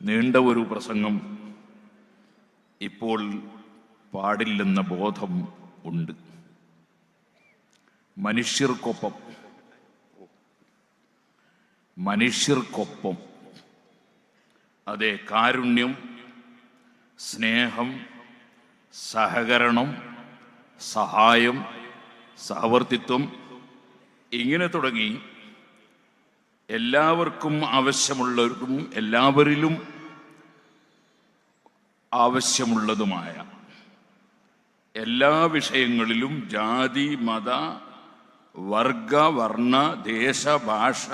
നീണ്ട ഒരു പ്രസംഗം ഇപ്പോൾ പാടില്ലെന്ന ബോധം ഉണ്ട്. മനുഷ്യർക്കൊപ്പം അതെ, കാരുണ്യം, സ്നേഹം, സഹകരണം, സഹായം, സഹവർത്തിത്വം, ഇങ്ങനെ തുടങ്ങി എല്ലാവർക്കും ആവശ്യമുള്ളവർക്കും എല്ലാവരിലും ആവശ്യമുള്ളതുമായ എല്ലാ വിഷയങ്ങളിലും ജാതി, മത, വർഗ, വർണ്ണ, ദേശ, ഭാഷ,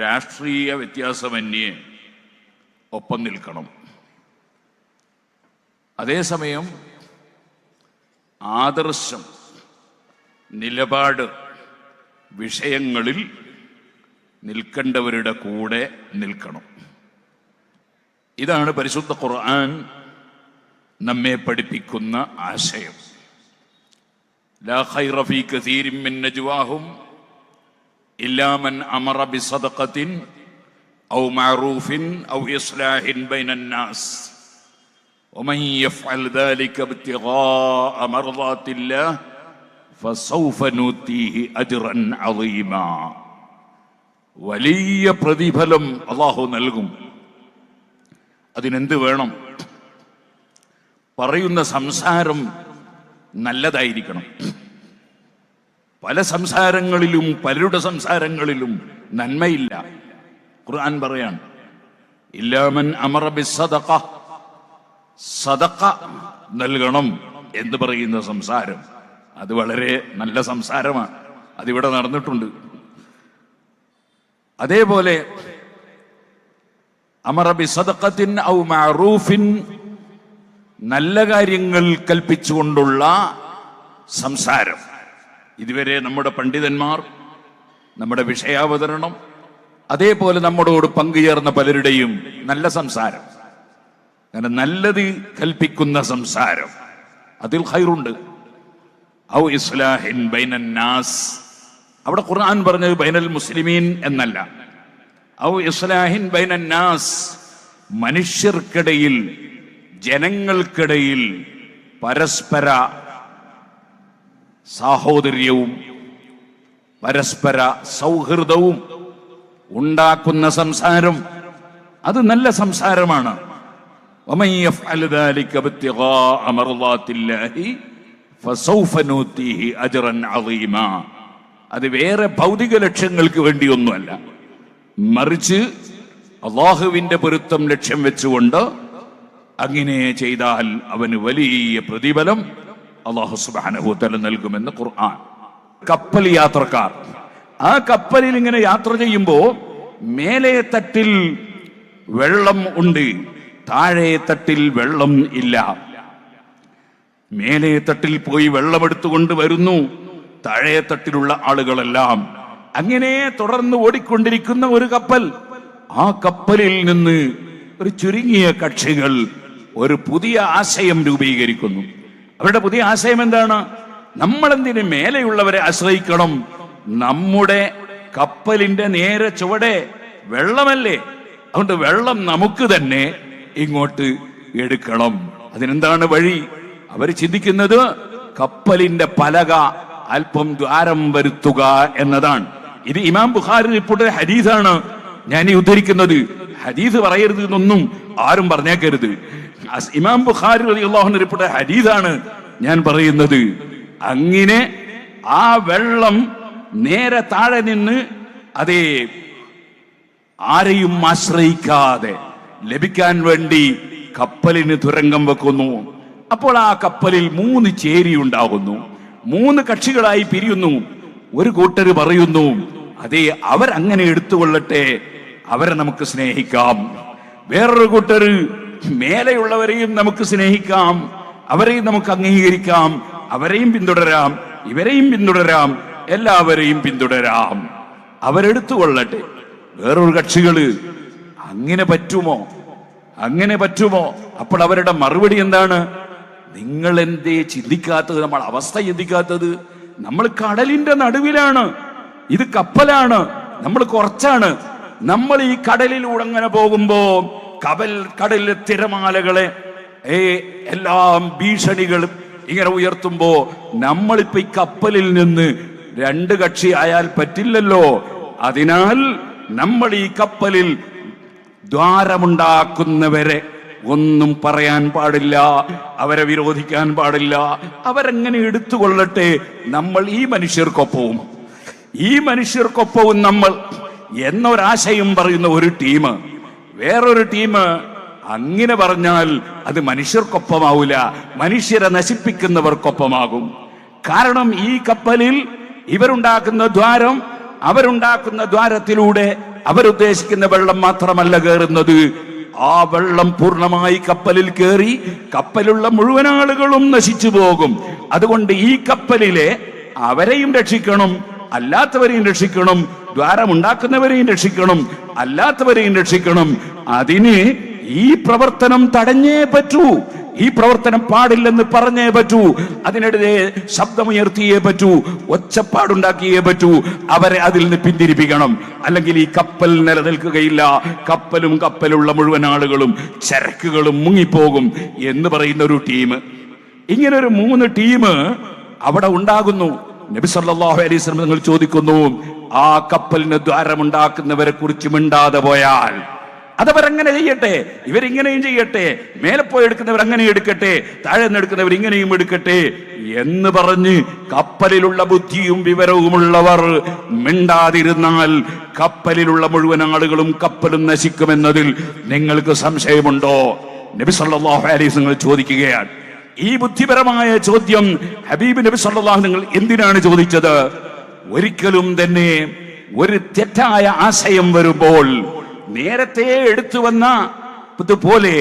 രാഷ്ട്രീയ വ്യത്യാസമന്യേ ഒപ്പം നിൽക്കണം. അതേസമയം ആദർശം, നിലപാട് വിഷയങ്ങളിൽ നിൽക്കേണ്ടവരുടെ കൂടെ നിൽക്കണം. ഇതാണ് പരിശുദ്ധ ഖുർആൻ നമ്മെ പഠിപ്പിക്കുന്ന ആശയം. ലാ ഖൈറ ഫീ കസീരിൻ മിൻ നജ്വാഹും ഇല്ലാ മൻ അമറ ബിസദഖത്തിൻ ഔ മഅറൂഫിൻ ഔ ഇസ്ലാഹിൻ ബൈനൻ നാസ് വമൻ യഫ്അൽ ദാലിക ഇബ്തിഗാഅ മർളാത്തില്ലാഹ് ഫസൗഫ നൂതീഹി അജ്റൻ അളീമാ. വലിയ പ്രതിഫലം അല്ലാഹു നൽകും. അതിനെന്ത് വേണം? പറയുന്ന സംസാരം നല്ലതായിരിക്കണം. പല സംസാരങ്ങളിലും, പലരുടെ സംസാരങ്ങളിലും നന്മയില്ല. ഖുർആൻ പറയാൻ ഇല്ലാ മൻ അമറ ബിസ്സദഖ, സദഖ നൽകണം എന്ന് പറയുന്ന സംസാരം അത് വളരെ നല്ല സംസാരമാണ്. അതിവിടെ നടന്നിട്ടുണ്ട്. അതേപോലെ അമറ ബിസദഖത്തിൻ ഔ മഅറൂഫിൻ, നല്ല കാര്യങ്ങൾ കൽപ്പിച്ചുകൊണ്ടുള്ള സംസാരം. ഇതുവരെ നമ്മുടെ പണ്ഡിതന്മാർ, നമ്മുടെ വിഷയാവതരണം, അതേപോലെ നമ്മോട് പങ്കുചേർന്ന പലരുടെയും നല്ല സംസാരം, അങ്ങനെ നല്ലത് കൽപ്പിക്കുന്ന സംസാരം, അതിൽ ഖൈറുണ്ട്. ഔ ഇസ്ലാഹിൻ ബൈനൻ നാസ്, അവിടെ ഖുർആൻ പറഞ്ഞത് ബൈനൽ മുസ്ലിമീൻ എന്നല്ല. ഔ ഇസ്ലാഹിൻ ബൈനൻ നാസ്, മനുഷ്യർക്കിടയിൽ, ജനങ്ങൾക്കിടയിൽ പരസ്പര സാഹോദര്യവും പരസ്പര സൗഹൃദവും ഉണ്ടാക്കുന്ന സംസാരം, അത് നല്ല സംസാരമാണ്. വമൻ യഫ്അൽ ദാലിക ഇബ്തിഗാഅ മർളാത്തില്ലാഹി ഫസൗഫ നൂതീഹി അജ്റൻ അളീമാ. അത് വേറെ ഭൗതിക ലക്ഷ്യങ്ങൾക്ക് വേണ്ടിയൊന്നുമല്ല, മറിച്ച് അല്ലാഹുവിന്റെ പൊരുത്തം ലക്ഷ്യം വെച്ചുകൊണ്ട് അങ്ങനെ ചെയ്താൽ അവന് വലിയ പ്രതിഫലം അല്ലാഹു സുബ്ഹാനഹു വ തആല നൽകുമെന്ന് ഖുർആൻ. കപ്പൽ യാത്രക്കാർ, ആ കപ്പലിൽ ഇങ്ങനെ യാത്ര ചെയ്യുമ്പോ മേലെ തട്ടിൽ വെള്ളം ഉണ്ട്, താഴെ തട്ടിൽ വെള്ളം ഇല്ല. മേലെ തട്ടിൽ പോയി വെള്ളമെടുത്തുകൊണ്ട് വരുന്നു താഴെ തട്ടിലുള്ള ആളുകളെല്ലാം. അങ്ങനെ തുടർന്ന് ഓടിക്കൊണ്ടിരിക്കുന്ന ഒരു കപ്പൽ. ആ കപ്പലിൽ നിന്ന് ഒരു ചുരുങ്ങിയ കക്ഷികൾ ഒരു പുതിയ ആശയം രൂപീകരിക്കുന്നു. അവരുടെ പുതിയ ആശയം എന്താണ്? നമ്മളെന്തിന് മേലെയുള്ളവരെ ആശ്രയിക്കണം? നമ്മുടെ കപ്പലിന്റെ നേരെ ചുവടെ വെള്ളമല്ലേ, അതുകൊണ്ട് വെള്ളം നമുക്ക് തന്നെ ഇങ്ങോട്ട് എടുക്കണം. അതിനെന്താണ് വഴി? അവർ ചിന്തിക്കുന്നത് കപ്പലിന്റെ പലക അല്പം ദ്വാരം വരുത്തുക എന്നതാണ്. ഇത് ഇമാം ബുഖാരി റിപ്പോർട്ട് ഹദീസാണ് ഞാൻ ഈ ഉദ്ധരിക്കുന്നത്. ഹദീസ് പറയരുത് എന്നൊന്നും ആരും പറഞ്ഞേക്കരുത്. ഇമാം ബുഖാരി റളിയല്ലാഹു അൻഹു റിപ്പോർട്ട് ഹദീസാണ് ഞാൻ പറയുന്നത്. അങ്ങനെ ആ വെള്ളം നേരെ താഴെ നിന്ന് അതേ ആരെയും ആശ്രയിക്കാതെ ലഭിക്കാൻ വേണ്ടി കപ്പലിന് തുരങ്കം വെക്കുന്നു. അപ്പോൾ ആ കപ്പലിൽ 3 ചേരി ഉണ്ടാകുന്നു, 3 കക്ഷികളായി പിരിയുന്നു. ഒരു കൂട്ടര് പറയുന്നു, അതെ അവരങ്ങനെ എടുത്തുകൊള്ളട്ടെ, അവരെ നമുക്ക് സ്നേഹിക്കാം. വേറൊരു കൂട്ടര് മേലെയുള്ളവരെയും നമുക്ക് സ്നേഹിക്കാം, അവരെയും നമുക്ക് അംഗീകരിക്കാം, അവരെയും പിന്തുടരാം, ഇവരെയും പിന്തുടരാം, എല്ലാവരെയും പിന്തുടരാം, അവരെടുത്തുകൊള്ളട്ടെ. വേറൊരു കക്ഷികള് അങ്ങനെ പറ്റുമോ, അങ്ങനെ പറ്റുമോ? അപ്പോൾ അവരുടെ മറുപടി എന്താണ്? നിങ്ങൾ എന്തേ ചിന്തിക്കാത്തത്, നമ്മൾ അവസ്ഥ ചിന്തിക്കാത്തത്? നമ്മൾ കടലിന്റെ നടുവിലാണ്, ഇത് കപ്പലാണ്, നമ്മൾ കുറച്ചാണ്. നമ്മൾ ഈ കടലിലൂടെ അങ്ങനെ പോകുമ്പോ കടലിലെ തിരമാലകളെ എല്ലാം ഭീഷണികളും ഇങ്ങനെ ഉയർത്തുമ്പോ നമ്മളിപ്പോ ഈ കപ്പലിൽ നിന്ന് രണ്ട് കക്ഷി ആയാൽ പറ്റില്ലല്ലോ. അതിനാൽ നമ്മൾ ഈ കപ്പലിൽ ദ്വാരമുണ്ടാക്കുന്നവരെ ഒന്നും പറയാൻ പാടില്ല, അവരെ വിരോധിക്കാൻ പാടില്ല, അവരെങ്ങനെ എടുത്തുകൊള്ളട്ടെ, നമ്മൾ ഈ മനുഷ്യർക്കൊപ്പവും നമ്മൾ എന്നൊരാശയം പറയുന്ന ഒരു ടീം, വേറൊരു ടീം അങ്ങനെ പറഞ്ഞാൽ അത് മനുഷ്യർക്കൊപ്പമാവില്ല, മനുഷ്യരെ നശിപ്പിക്കുന്നവർക്കൊപ്പമാകും. കാരണം ഈ കപ്പലിൽ അവരുണ്ടാക്കുന്ന ദ്വാരത്തിലൂടെ അവരുദ്ദേശിക്കുന്ന വെള്ളം മാത്രമല്ല കയറുന്നത്, ആ വെള്ളം പൂർണ്ണമായി കപ്പലിൽ കയറി കപ്പലുള്ള മുഴുവൻ ആളുകളും നശിച്ചു പോകും. അതുകൊണ്ട് ഈ കപ്പലിലെ അവരെയും രക്ഷിക്കണം, അല്ലാത്തവരെയും രക്ഷിക്കണം, ദ്വാരമുണ്ടാക്കുന്നവരെയും രക്ഷിക്കണം, അല്ലാത്തവരെയും രക്ഷിക്കണം. അതിന് ഈ പ്രവർത്തനം തടഞ്ഞേ പറ്റൂ, ഈ പ്രവർത്തനം പാടില്ലെന്ന് പറഞ്ഞേ പറ്റൂ, അതിനെതിരെ ശബ്ദമുയർത്തിയേ പറ്റൂ, ഒച്ചപ്പാടുണ്ടാക്കിയേ പറ്റൂ, അവരെ അതിൽ നിന്ന് പിന്തിരിപ്പിക്കണം. അല്ലെങ്കിൽ ഈ കപ്പൽ നിലനിൽക്കുകയില്ല, കപ്പലുള്ള മുഴുവൻ ആളുകളും ചരക്കുകളും മുങ്ങിപ്പോകും എന്ന് പറയുന്ന ഒരു ടീം. ഇങ്ങനെ ഒരു 3 ടീം അവിടെ ഉണ്ടാകുന്നു. നബി സല്ലല്ലാഹു അലൈഹി വസല്ലം നിങ്ങൾ ചോദിക്കുന്നു, ആ കപ്പലിന് ദ്വാരമുണ്ടാക്കുന്നവരെ കുറിച്ച് മിണ്ടാതെ പോയാൽ അതവരങ്ങനെ ചെയ്യട്ടെ, ഇവരിങ്ങനെയും ചെയ്യട്ടെ, മേലെ പോയി എടുക്കുന്നവർ അങ്ങനെ എടുക്കട്ടെ, താഴെ നിന്ന് എടുക്കുന്നവർ ഇങ്ങനെയും എടുക്കട്ടെ എന്ന് പറഞ്ഞ് കപ്പലിലുള്ള ബുദ്ധിയും വിവരവുമുള്ളവർ മിണ്ടാതിരുന്നാൽ കപ്പലിലുള്ള മുഴുവൻ ആളുകളും കപ്പലും നശിക്കുമെന്നതിൽ നിങ്ങൾക്ക് സംശയമുണ്ടോ? നബി സല്ലല്ലാഹു അലൈഹി വസല്ലം ചോദിക്കുകയാണ്. ഈ ബുദ്ധിപരമായ ചോദ്യം ഹബീബ് നബി സല്ലല്ലാഹു നിങ്ങൾ എന്തിനാണ് ചോദിച്ചത്? ഒരിക്കലും തന്നെ ഒരു തെറ്റായ ആശയം വരുമ്പോൾ നേരത്തെ എടുത്തു വന്ന പോലെ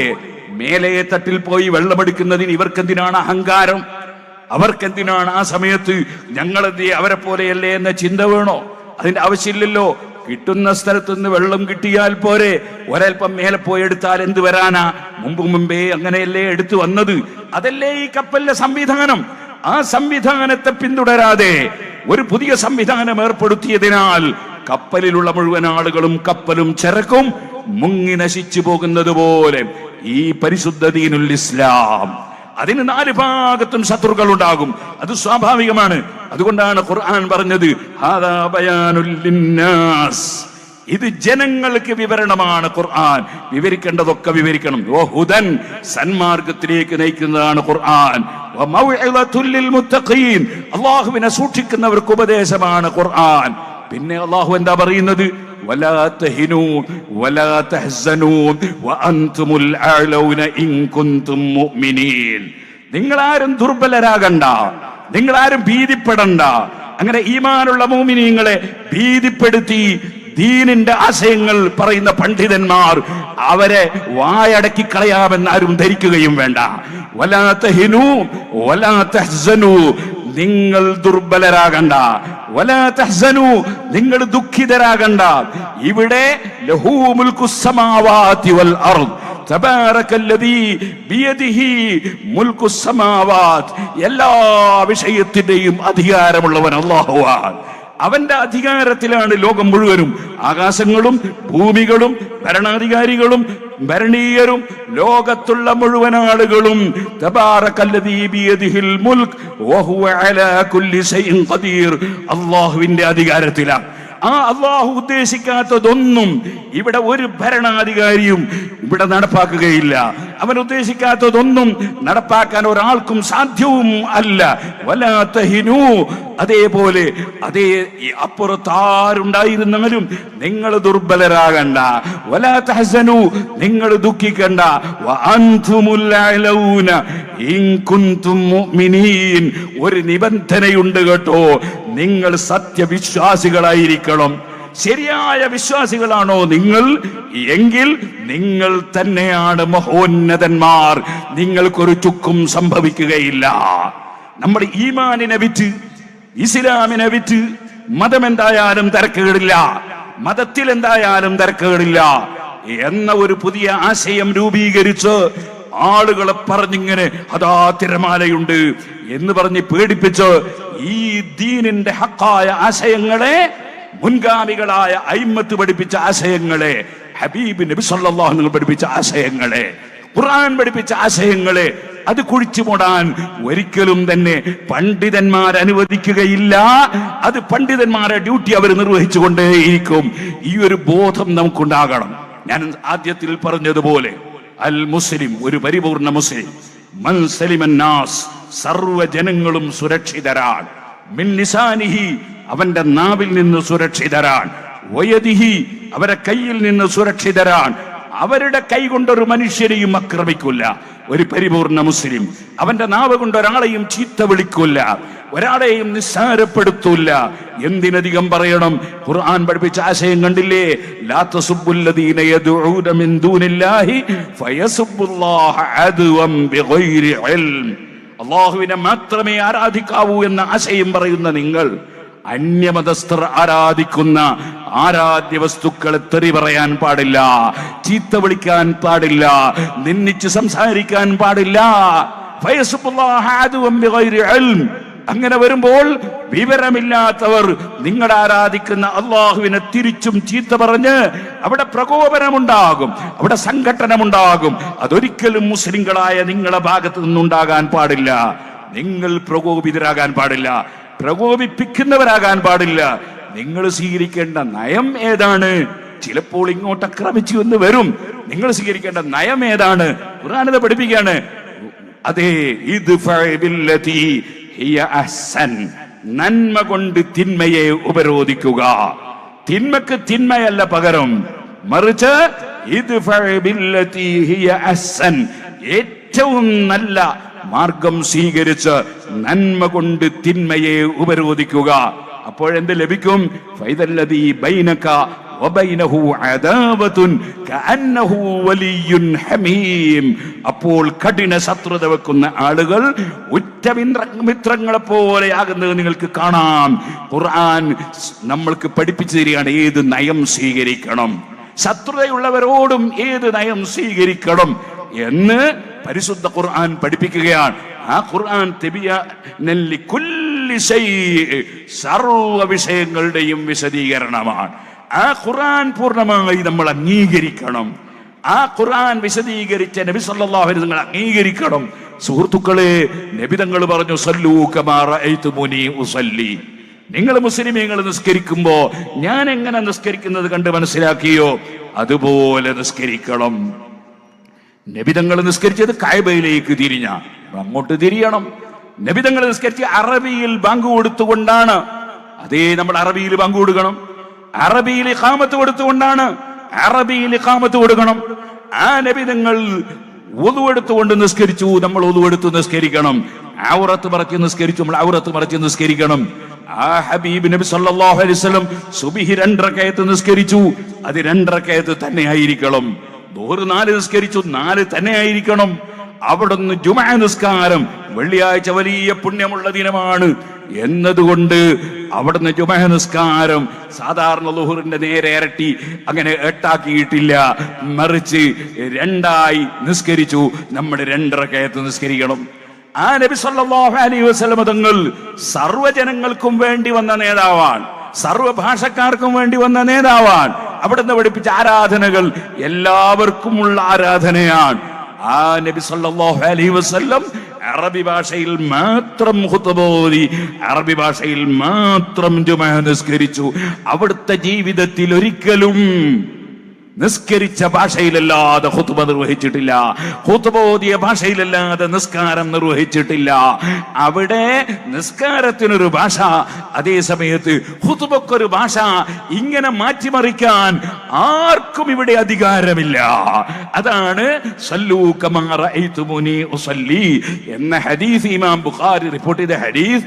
മേലെ തട്ടിൽ പോയി വെള്ളമെടുക്കുന്നതിന് ഇവർക്കെന്തിനാണ് അഹങ്കാരം? അവർക്കെന്തിനാണ് ആ സമയത്ത് ഞങ്ങളെന്തി അവരെ പോലെയല്ലേ എന്ന ചിന്ത വേണോ? അതിന്റെ ആവശ്യമില്ലല്ലോ. കിട്ടുന്ന സ്ഥലത്ത് നിന്ന് വെള്ളം കിട്ടിയാൽ പോരെ, ഒരൽപ്പം മേലെ പോയി എടുത്താൽ എന്ത് വരാനാ? മുമ്പേ അങ്ങനെയല്ലേ എടുത്തു വന്നത്? അതല്ലേ ഈ കപ്പലിലെ സംവിധാനം. ആ സംവിധാനത്തെ പിന്തുടരാതെ ഒരു പുതിയ സംവിധാനം ഏർപ്പെടുത്തിയതിനാൽ കപ്പലിലുള്ള മുഴുവൻ ആളുകളും കപ്പലും ചരക്കും മുങ്ങി നശിച്ചു പോകുന്നത് പോലെ ഈ പരിശുദ്ധ ദീനുൽ ഇസ്ലാം, അതിന് 4 ഭാഗത്തും ശത്രുക്കൾ ഉണ്ടാകും, അത് സ്വാഭാവികമാണ്. അതുകൊണ്ടാണ് ഖുർആൻ പറഞ്ഞത് ഹാദാ ബയാനുൽ ലിന്നാസ്, ഇത് ജനങ്ങൾക്ക് വിവരണമാണ്. ഖുർആൻ വിവരിക്കേണ്ടതൊക്കെ വിവരിക്കണം. വഹുദൻ, സന്മാർഗത്തിലേക്ക് നയിക്കുന്നതാണ് ഖുർആൻ. വമൗഇദത്തുൽ ലിൽ മുത്തഖീൻ, അല്ലാഹുവിനെ സൂക്ഷിക്കുന്നവർക്ക് ഉപദേശമാണ് ഖുർആൻ. പിന്നെ അല്ലാഹു എന്താ പറയുന്നത്? വലാ തഹിനൂ വലാ തഹ്സനൂ വഅൻതുമുൽ അഅലൗന ഇൻ കുൻതും മുഅ്മിനീൻ. നിങ്ങളാരും ദുർബലരാകണ്ട, നിങ്ങളാരും ഭീതിപ്പെടണ്ട. അങ്ങനെ ഈമാനുള്ള മുഅ്മിനീങ്ങളെ ഭീതിപ്പെടുത്തി ദീനിന്റെ ആശയങ്ങൾ പറയുന്ന പണ്ഡിതന്മാർ അവരെ വായടക്കി കളയാമെന്ന് ആരും ധരിക്കുകയും വേണ്ട. വലാ തഹിനൂ വലാ തഹ്സനൂ, നിങ്ങൾ ദുർബലരാകണ്ട. വലാ തഹ്സനൂ, നിങ്ങൾ ദുഃഖിതരാകണ്ട. ഇവിടെ ലഹൂ മുൽക്കുസ് സമാവാതി വൽ അർദ് തബാറകല്ലദീ ബിയദിഹി മുൽക്കുസ് സമാവാത്, എല്ലാ വിഷയത്തിന്റെയും അധികാരമുള്ളവൻ അല്ലാഹുവാണ്. അവന്റെ അധികാരത്തിലാണ് ലോകം മുഴുവനും. ആകാശങ്ങളും ഭൂമികളും ഭരണാധികാരികളും ഭരണീയരും ലോകത്തുള്ള മുഴുവൻ ആളുകളും. തബാറകല്ലദീ ബിയദിഹിൽ മുൽക്ക് വഹുവ അലാ കുല്ലി ശൈഇൻ ഖദീർ, അല്ലാഹുവിന്റെ അധികാരത്തിലാണ്. ആ അല്ലാഹു ഉദ്ദേശിക്കാത്തതൊന്നും ഇവിടെ ഒരു ഭരണാധികാരിയും ഇവിടെ നടപ്പാക്കുകയില്ല. അവൻ ഉദ്ദേശിക്കാത്തതൊന്നും നടപ്പാക്കാൻ ഒരാൾക്കും സാധ്യവും അല്ല. വലാ തഹിനൂ, അതേപോലെ അതേ അപ്പുറത്താരുണ്ടായിരുന്നാലും നിങ്ങൾ ദുർബലരാകണ്ട. വലാ തഹ്സനൂ, നിങ്ങൾ ദുഃഖിക്കണ്ട. വഅൻതുമുൽ അഅലൗന ഇൻ കുൻതും മുഅ്മിനീൻ, ഒരു നിബന്ധനയുണ്ട് കേട്ടോ, നിങ്ങൾ സത്യവിശ്വാസികളായിരിക്കണം. ശരിയായ വിശ്വാസികളാണോ നിങ്ങൾ എങ്കിൽ നിങ്ങൾ തന്നെയാണ് മഹോന്നതന്മാർ, നിങ്ങൾക്കൊരു ചുക്കും സംഭവിക്കുകയില്ല. നമ്മുടെ ഈമാനിനെ വിറ്റ് ഇസ്ലാമിനെ വിറ്റ് മതം എന്തായാലും തരക്കേടില്ല, മതത്തിൽ എന്തായാലും തരക്കേടില്ല എന്ന ഒരു പുതിയ ആശയം രൂപീകരിച്ച് ആളുകളെ പറഞ്ഞിങ്ങനെ അതാ തിരമാലയുണ്ട് എന്ന് പറഞ്ഞ് പേടിപ്പിച്ച് ഈ ദീനിന്റെ ഹക്കായ ആശയങ്ങളെ, മുൻഗാമികളായ അയിമ്മത്ത് പഠിപ്പിച്ച ആശയങ്ങളെ ഹബീബ് നബി സല്ലല്ലാഹു അലൈഹി വസല്ലം പഠിപ്പിച്ച ആശയങ്ങളെ, ഖുർആൻ പഠിപ്പിച്ച ആശയങ്ങളെ അത് കുഴിച്ചു മൂടാൻ ഒരിക്കലും തന്നെ പണ്ഡിതന്മാർ അനുവദിക്കുകയില്ല. അത് പണ്ഡിതന്മാരുടെ ഡ്യൂട്ടി അവർ നിർവഹിച്ചുകൊണ്ടേയിരിക്കും. ഈ ഒരു ബോധം നമുക്കുണ്ടാകണം. ഞാൻ ആദ്യത്തിൽ പറഞ്ഞതുപോലെ അൽ മുസ്ലിം, ഒരു പരിപൂർണ മുസ്ലിം, മൻ സലിമൻ നാസ്, സർവ്വ ജനങ്ങളും സുരക്ഷിതരാണ്. മിൻ ലിസാനിഹി, അവന്റെ നാവിൽ നിന്ന് സുരക്ഷിതരാണ്. വയദിഹി, അവരുടെ കയ്യിൽ നിന്ന് സുരക്ഷിതരാണ്. അവരുടെ കൈ കൊണ്ടൊരു മനുഷ്യരെയും ആക്രമിക്കില്ല. ഒരു പരിപൂർണ മുസ്ലിം അവന്റെ നാവ് കൊണ്ട് ഒരാളെയും ചീത്ത വിളിക്കില്ല, ഒരാളെയും നിസ്സാരപ്പെടുത്തൂല്ല. എന്തിനധികം പറയണം, ഖുർആൻ പഠിപ്പിച്ച ആശയം കണ്ടില്ലേ? ലാ തസുബ്ബുല്ലദീന യദ്ഊന മിൻ ദൂനില്ലാഹി ഫയസുബ്ബുല്ലാഹ അദ്വം ബിഗൈരി ഇൽം. അല്ലാഹുവിനെ മാത്രമേ ആരാധിക്കാവൂ എന്ന ആശയം പറയുന്ന നിങ്ങൾ അന്യമതസ്ഥർ ആരാധിക്കുന്ന ആരാധ്യ വസ്തുക്കളെ തെറി പറയാൻ പാടില്ല, ചീത്ത വിളിക്കാൻ പാടില്ല, നിന്ദിച്ച് സംസാരിക്കാൻ പാടില്ല. അങ്ങനെ വരുമ്പോൾ വിവരമില്ലാത്തവർ നിങ്ങൾ ആരാധിക്കുന്ന അള്ളാഹുവിനെ തിരിച്ചും ചീത്ത പറഞ്ഞ് അവിടെ പ്രകോപനമുണ്ടാകും, അവിടെ സംഘട്ടനമുണ്ടാകും. അതൊരിക്കലും മുസ്ലിങ്ങളായ നിങ്ങളുടെ ഭാഗത്ത് നിന്നുണ്ടാകാൻ പാടില്ല. നിങ്ങൾ പ്രകോപിതരാകാൻ പാടില്ല, പ്രകോപിപ്പിക്കുന്നവരാകാൻ പാടില്ല. നിങ്ങൾ സ്വീകരിക്കേണ്ട നയം ഏതാണ്? ചിലപ്പോൾ ഇങ്ങോട്ട് ആക്രമിച്ചു എന്ന് വരും. നിങ്ങൾ സ്വീകരിക്കേണ്ട നയം ഏതാണ്? ഖുർആൻ പഠിപ്പിക്കുകയാണ്. അതെ, നന്മ കൊണ്ട് തിന്മയെ ഉപരോധിക്കുക. തിന്മക്ക് തിന്മയല്ല പകരം, മറിച്ച് ഏറ്റവും നല്ല മാർഗം സ്വീകരിച്ച് നന്മ കൊണ്ട് തിന്മയെ ഉപരോധിക്കുക. അപ്പോഴെന്ത് ലഭിക്കും? ഫൈദല്ലദീ ബൈനക വബൈനഹു അദാവത്തുൻ കഅന്നഹു വലിയ്യുൻ ഹമീം. അപ്പോൾ കഠിന ശത്രുത വെക്കുന്ന ആളുകൾ ഉറ്റ മിത്രങ്ങളെ പോലെയാകുന്നത് നിങ്ങൾക്ക് കാണാം. ഖുർആൻ നമ്മൾക്ക് പഠിപ്പിച്ചു തരികയാണ് ഏത് നയം സ്വീകരിക്കണം, ശത്രുതയുള്ളവരോടും ഏത് നയം സ്വീകരിക്കണം എന്ന് പരിശുദ്ധ ഖുർആൻ പഠിപ്പിക്കുകയാണ്. ആ ഖുർആൻ സർവ വിഷയങ്ങളുടെയും വിശദീകരണമാണ്. ആ ഖുർആൻ പൂർണ്ണമായി നമ്മൾ അംഗീകരിക്കണം. ആ ഖുർആൻ വിശദീകരിച്ച നബി സല്ലല്ലാഹു അലൈഹി വസല്ലം അംഗീകരിക്കണം. സുഹൃത്തുക്കളെ, നബി തങ്ങൾ പറഞ്ഞു, സല്ലൂ കമാ റഅയ്തുമുനി ഉസല്ലി. നിങ്ങൾ മുസ്ലിമീങ്ങൾ നിസ്കരിക്കുമ്പോ ഞാൻ എങ്ങനെ നിസ്കരിക്കുന്നത് കണ്ട് മനസ്സിലാക്കിയോ അതുപോലെ നിസ്കരിക്കണം. നബിതങ്ങൾ നിസ്കരിച്ചത് കഅബയിലേക്ക് തിരിഞ്ഞ, അങ്ങോട്ട് തിരിയണം. നബിതങ്ങൾ നിസ്കരിച്ച് അറബിയിൽ ബാങ്ക് കൊടുത്തുകൊണ്ടാണ്. അതേ, നമ്മൾ അറബിയിൽ ബാങ്ക് കൊടുക്കണം, അറബിയിൽ ഇഖാമത്ത് കൊടുത്തുകൊണ്ടാണ്, അറബിയിൽ ഇഖാമത്ത് കൊടുക്കണം. ആ നബിതങ്ങൾ വുളു എടുത്തുകൊണ്ട് നിസ്കരിച്ചു, നമ്മൾ വുളു എടുത്ത് നിസ്കരിക്കണം. ഔറത്ത് മറച്ച് നിസ്കരിച്ചു, നമ്മൾ ഔറത്ത് മറച്ച് നിസ്കരിക്കണം. ആ ഹബീബ് നബി സല്ലല്ലാഹു അലൈഹി വസല്ലം സുബ്ഹി 2 റകഅത്ത് നിസ്കരിച്ചു, അത് 2 റകഅത്ത് തന്നെ ആയിരിക്കണം. ദുഹർ 4 നിസ്കരിച്ചു, 4 തന്നെ ആയിരിക്കണം. അവിടുന്ന് ജുമുഅ നിസ്കാരം, വെള്ളിയാഴ്ച വലിയ പുണ്യമുള്ള ദിനമാണ് എന്നതുകൊണ്ട് അവിടുന്ന് ജുമുഅ നിസ്കാരം സാധാരണ ദുഹറിന്റെ നേരെ ഇരട്ടി അങ്ങനെ 8 ആക്കിയിട്ടില്ല, മറിച്ച് 2 നിസ്കരിച്ചു. നമ്മൾ 2 റകഅത്ത് നിസ്കരിക്കണം. ആ നബി സല്ലല്ലാഹു അലൈഹി വസല്ലം തങ്ങൾ സർവ്വജനങ്ങൾക്കും വേണ്ടി വന്ന നേതാവാണ്, സർവ്വ ഭാഷക്കാർക്കും വേണ്ടി വന്ന നേതാവാണ്. അവിടുന്ന് പഠിപ്പിച്ച ആരാധനകൾ എല്ലാവർക്കുമുള്ള ആരാധനയാണ്. ആ നബി സല്ലല്ലാഹു അലൈഹി വസല്ലം അറബി ഭാഷയിൽ മാത്രം ഖുത്ബ ഓതി, അറബി ഭാഷയിൽ മാത്രം ജുമുഅ നിസ്കരിച്ചു. അവിടുത്തെ ജീവിതത്തിൽ ഒരിക്കലും നിസ്കരിച്ച ഭാഷയിലല്ലാതെ ഖുത്ബ നിർവഹിച്ചിട്ടില്ല, ഖുത്ബ ഓതിയ ഭാഷയിലല്ലാതെ നിസ്കാരം നിർവഹിച്ചിട്ടില്ല. അവിടെ നിസ്കാരത്തിനൊരു ഭാഷ, അതേ സമയത്ത് ഖുത്ബക്കൊരു ഭാഷ. ഇങ്ങനെ മാറ്റിമറിക്കാൻ ആർക്കും ഇവിടെ അധികാരമില്ല. അതാണ് സല്ലൂ കമാ റഅയ്തുമുനി ഉസല്ലി എന്ന ഹദീസ് ഇമാം ബുഖാരി റിപ്പോർട്ട് ചെയ്ത ഹദീസ്.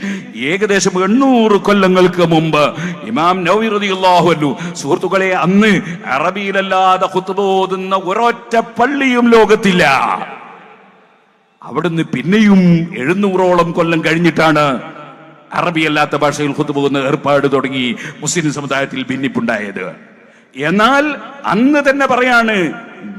ഏകദേശം 800 കൊല്ലങ്ങൾക്ക് മുമ്പ് ഇമാം നവവി റളിയല്ലാഹു അൻഹു, സുഹൃത്തുക്കളെ, അന്ന് അറബിയിലല്ല ഖുത്ബ ഓതുന്ന ഒരൊറ്റ പള്ളിയും ലോകത്തില്ല. അവിടുന്ന് പിന്നെയും 700ഓളം കൊല്ലം കഴിഞ്ഞിട്ടാണ് അറബിയല്ലാത്ത ഭാഷയിൽ ഖുത്ബ ഓതുന്ന ഏർപ്പാട് തുടങ്ങി മുസ്ലിം സമുദായത്തിൽ ഭിന്നിപ്പുണ്ടായത്. എന്നാൽ അന്ന് തന്നെ പറയാണ്,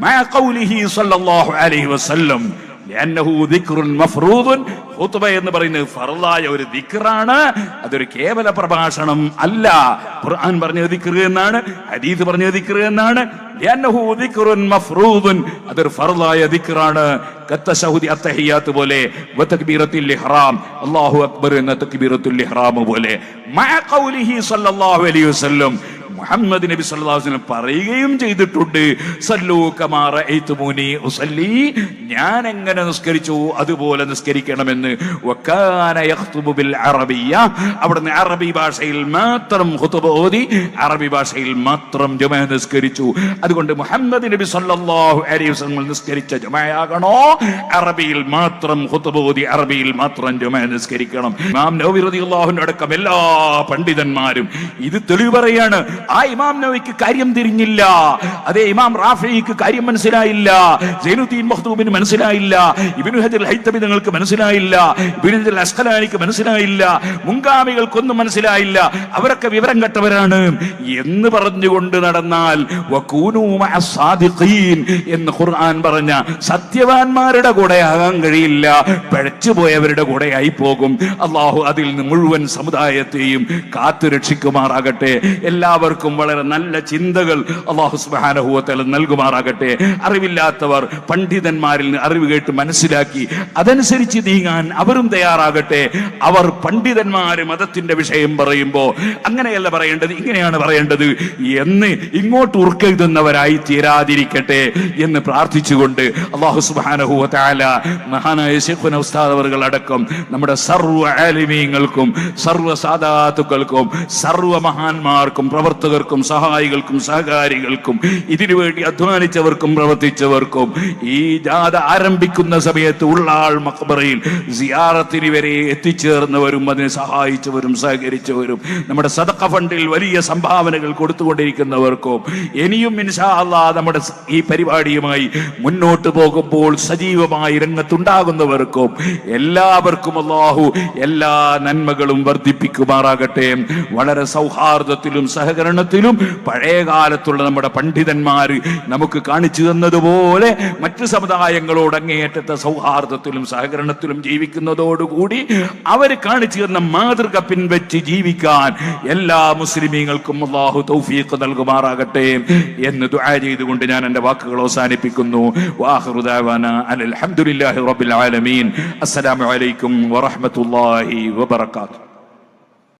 മാ ഖൗലിഹി സല്ലല്ലാഹു അലൈഹി വസല്ലം, ലിഅന്നഹു ദിക്റുൻ മഫ്റൂദുൻ. ഖുത്ബ എന്ന് പറയുന്നത് ഫർളായ ഒരു ദിക്റാണ്, അതൊരു കേവല പ്രഭാഷണം അല്ല. ഖുർആൻ പറഞ്ഞ ദിക്ർ എന്നാണ്, ഹദീസ് പറഞ്ഞ ദിക്ർ എന്നാണ്. ലിഅന്നഹു ദിക്റുൻ മഫ്റൂദുൻ, അതൊരു ഫർളായ ദിക്റാണ്. കത്തശഹുദി അത്തഹിയാത്ത് പോലെ വതക്ബീറത്തുൽ ഇഹ്റാം, അല്ലാഹു അക്ബർ എന്ന തക്ബീറത്തുൽ ഇഹ്റാം പോലെ. മഅ ഖൗലിഹി സ്വല്ലല്ലാഹു അലൈഹി വസല്ലം, മുഹമ്മദ് നബി സല്ലല്ലാഹു അലൈഹി വസല്ലം പറയുകയും ചെയ്തിട്ടുണ്ട്, സല്ലൂ കമാ റഅയ്തുമൂനി ഉസല്ലി, ഞാൻ എങ്ങനെ നിസ്കരിച്ചു അതുപോലെ നിസ്കരിക്കണമെന്ന്. വകാന യഖ്തുബു ബിൽ അറബിയ്യ, അവിടുന്ന് അറബി ഭാഷയിൽ മാത്രം ഖുതുബ ഓതി, അറബി ഭാഷയിൽ മാത്രം ജുമഅ നിസ്കരിച്ചു. അതുകൊണ്ട് മുഹമ്മദ് നബി സല്ലല്ലാഹു അലൈഹി വസല്ലം നിസ്കരിച്ച ജുമഅയാകണോ, അറബിയിൽ മാത്രം ഖുതുബ ഓതി അറബിയിൽ മാത്രം ജുമഅ നിസ്കരിക്കണം. ഇമാം നവവി റളിയല്ലാഹു അൻഹു അടക്കം എല്ലാ പണ്ഡിതന്മാരും ഇത് തെളിവ് പറയാണ്. ആ ഇമാം നവവിക്ക് കാര്യം തിരിഞ്ഞില്ല, അതേ ഇമാം റാഫിക്ക് കാര്യം മനസ്സിലായില്ല, സൈനുദ്ദീൻ മഖ്ദൂമിന് മനസ്സിലായില്ല, ഇബ്നു ഹജർ ഹൈതമി തങ്ങൾക്ക് മനസ്സിലായില്ല, ഇബ്നു ഹജർ അസ്ഖലാനിക്ക് മനസ്സിലായില്ല, മുൻഗാമികൾക്കൊന്നും മനസ്സിലായില്ല, അവരൊക്കെ വിവരം കെട്ടവരാണ് എന്ന് പറഞ്ഞുകൊണ്ട് നടന്നാൽ വകൂനൂ മഅസ് സാദിഖീൻ എന്ന് ഖുർആൻ പറഞ്ഞ സത്യവാന്മാരുടെ കൂടെ ആകാൻ കഴിയില്ല, പിഴച്ചുപോയവരുടെ കൂടെയായി പോകും. അള്ളാഹു അതിൽ നിന്ന് മുഴുവൻ സമുദായത്തെയും കാത്തു രക്ഷിക്കുമാറാകട്ടെ. എല്ലാവർക്കും വളരെ നല്ല ചിന്തകൾ അല്ലാഹു സുബ്ഹാനഹു വ തആല നൽകുമാറാകട്ടെ. അറിവില്ലാത്തവർ പണ്ഡിതന്മാരിൽ നിന്ന് അറിവ് കേട്ട് മനസ്സിലാക്കി അതനുസരിച്ച് നീങ്ങാൻ അവരും തയ്യാറാകട്ടെ. അവർ പണ്ഡിതന്മാര് മതത്തിന്റെ വിഷയം പറയുമ്പോൾ അങ്ങനെയല്ല പറയേണ്ടത്, ഇങ്ങനെയാണ് പറയേണ്ടത് എന്ന് ഇങ്ങോട്ട് ഉറുക്കെഴുതുന്നവരായി തീരാതിരിക്കട്ടെ എന്ന് പ്രാർത്ഥിച്ചുകൊണ്ട് അല്ലാഹു സുബ്ഹാനഹു വ തആല മഹാനായ ശൈഖുനാ ഉസ്താദ് അവറുകൾ അടക്കം നമ്മുടെ സർവ്വ ആലിമീങ്ങൾക്കും സർവ്വ സാദാത്തുക്കൾക്കും സർവ്വ മഹാന്മാർക്കും പ്രവർത്തകർക്കും സഹായികൾക്കും സഹകാരികൾക്കും ഇതിനുവേണ്ടി അധ്വാനിച്ചവർക്കും പ്രവർത്തിച്ചവർക്കും ഈ ജാഥ ആരംഭിക്കുന്ന സമയത്ത് ഉള്ളാൾ മഖ്ബറയിൽ സിയാറത്തിന് വരെ എത്തിച്ചേർന്നവരും അതിനെ സഹായിച്ചവരും സഹകരിച്ചവരും നമ്മുടെ സദഖ ഫണ്ടിൽ വലിയ സംഭാവനകൾ കൊടുത്തുകൊണ്ടിരിക്കുന്നവർക്കും ഇനിയും ഇൻഷാ അല്ലാഹ് നമ്മുടെ ഈ പരിപാടിയുമായി മുന്നോട്ട് പോകുമ്പോൾ സജീവമായി രംഗത്തുണ്ടാകുന്നവർക്കും എല്ലാവർക്കും അല്ലാഹു എല്ലാ നന്മകളും വർദ്ധിപ്പിക്കുമാറാകട്ടെ. വളരെ സൗഹാർദ്ദത്തിലും സഹകരണത്തിലും പഴയ കാലത്തുള്ള നമ്മുടെ പണ്ഡിതന്മാർ നമുക്ക് കാണിച്ചു തന്നതുപോലെ മറ്റു സമുദായങ്ങളോട് അങ്ങേയറ്റത്തെ സൗഹാർദ്ദത്തിലും സഹകരണത്തിലും ജീവിക്കുന്നതോടുകൂടി അവർ കാണിച്ചു തന്ന മാതൃക പിൻവെച്ച് ജീവിക്കാൻ എല്ലാ മുസ്ലിമീങ്ങൾക്കും അല്ലാഹു തൗഫീഖ് നൽകുമാറാകട്ടെ എന്ന് ദുആ ചെയ്തുകൊണ്ട് ഞാൻ എൻ്റെ വാക്കുകൾ അവസാനിപ്പിക്കുന്നു. വആഖിറു ദഅവാനാ അൽഹംദുലില്ലാഹി റബ്ബിൽ ആലമീൻ. അസ്സലാമു അലൈക്കും വറഹ്മത്തുള്ളാഹി വബറകാതുഹു.